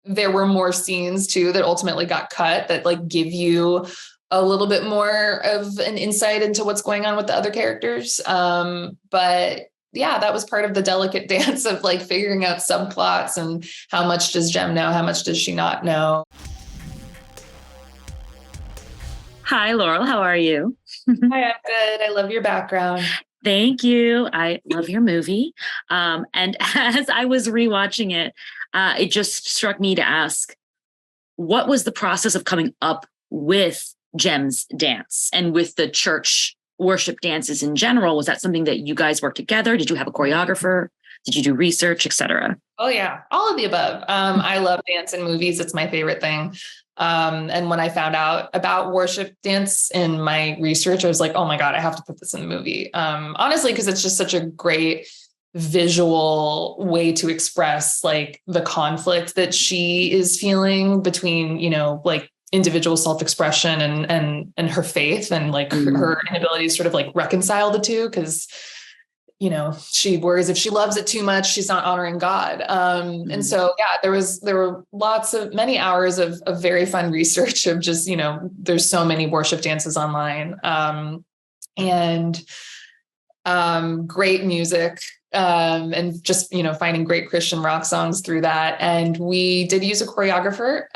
there were more scenes too that ultimately got cut that like give you a little bit more of an insight into what's going on with the other characters. But yeah, that was part of the delicate dance of like figuring out subplots and how much does Jem know? How much does she not know? Hi, Laurel. How are you? Hi, I'm good. I love your background. Thank you. I love your movie. And as I was rewatching it, it just struck me to ask, what was the process of coming up with Jem's dance and with the church worship dances in general? Was that something that you guys worked together? Did you have a choreographer? Did you do research, etc.? Oh yeah, all of the above. I love dance in movies. It's my favorite thing. And when I found out about worship dance in my research, I was like, oh my God, I have to put this in the movie. Honestly, because it's just such a great visual way to express like the conflict that she is feeling between, like individual self-expression and her faith and like her inability to sort of like reconcile the two. Cause she worries if she loves it too much, she's not honoring God. And so, yeah, there were many hours of very fun research of just, there's so many worship dances online, and great music, and just, finding great Christian rock songs through that. And we did use a choreographer,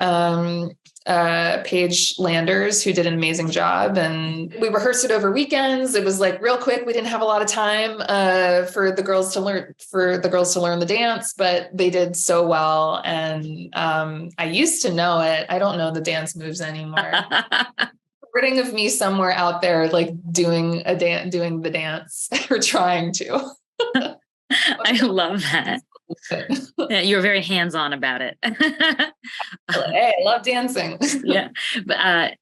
Paige Landers, who did an amazing job. And we rehearsed it over weekends. It was like real quick. We didn't have a lot of time for the girls to learn the dance, but they did so well. And I used to know it. I don't know the dance moves anymore. Recording of me somewhere out there, like doing the dance or trying to. I love that. Yeah, you were very hands-on about it. Hey, I love dancing. Yeah. But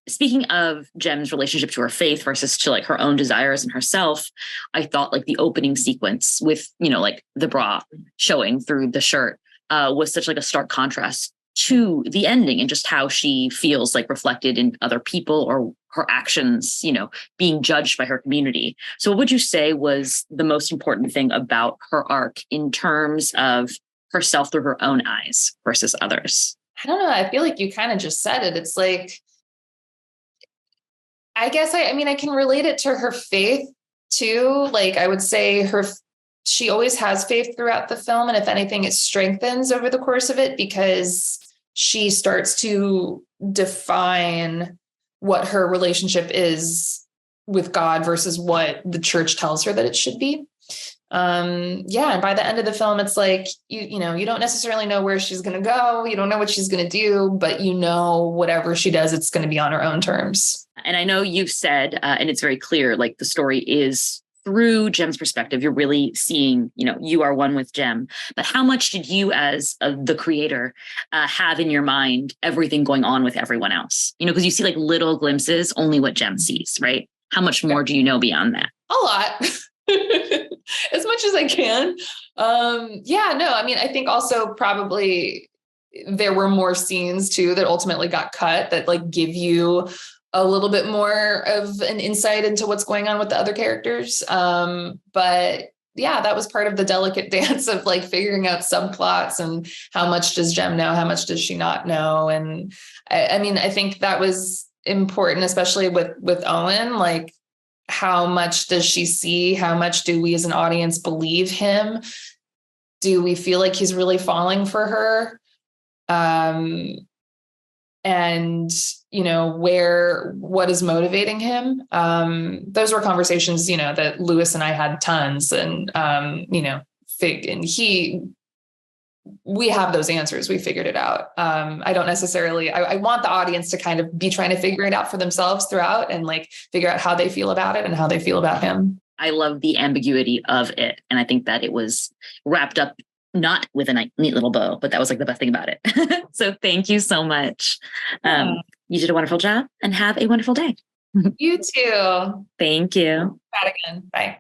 speaking of Jem's relationship to her faith versus to like her own desires and herself, I thought like the opening sequence with, like the bra showing through the shirt was such like a stark contrast to the ending and just how she feels like reflected in other people or her actions, being judged by her community. So what would you say was the most important thing about her arc in terms of herself through her own eyes versus others? I don't know. I feel like you kind of just said it. It's like, I guess I can relate it to her faith too. Like I would say she always has faith throughout the film. And if anything, it strengthens over the course of it because she starts to define what her relationship is with God versus what the church tells her that it should be. And by the end of the film, it's like, you don't necessarily know where she's going to go. You don't know what she's going to do, but whatever she does, it's going to be on her own terms. And I know you've said, and it's very clear, like the story is through Jem's perspective. You're really seeing, you are one with Jem. But how much did you, as the creator, have in your mind everything going on with everyone else? Because you see like little glimpses, only what Jem sees, right? How much more do you know beyond that? A lot. As much as I can. I think also probably there were more scenes too that ultimately got cut that like give you a little bit more of an insight into what's going on with the other characters. But yeah, that was part of the delicate dance of like figuring out subplots and how much does Jem know? How much does she not know? And I think that was important, especially with Owen, like how much does she see? How much do we as an audience believe him? Do we feel like he's really falling for her? And what is motivating him? Those were conversations, that Lewis and I had tons, and we have those answers. We figured it out. I don't necessarily, I want the audience to kind of be trying to figure it out for themselves throughout and like figure out how they feel about it and how they feel about him. I love the ambiguity of it. And I think that it was wrapped up not with a neat little bow, but that was like the best thing about it. So thank you so much. You did a wonderful job and have a wonderful day. You too. Thank you. Chat again. Bye.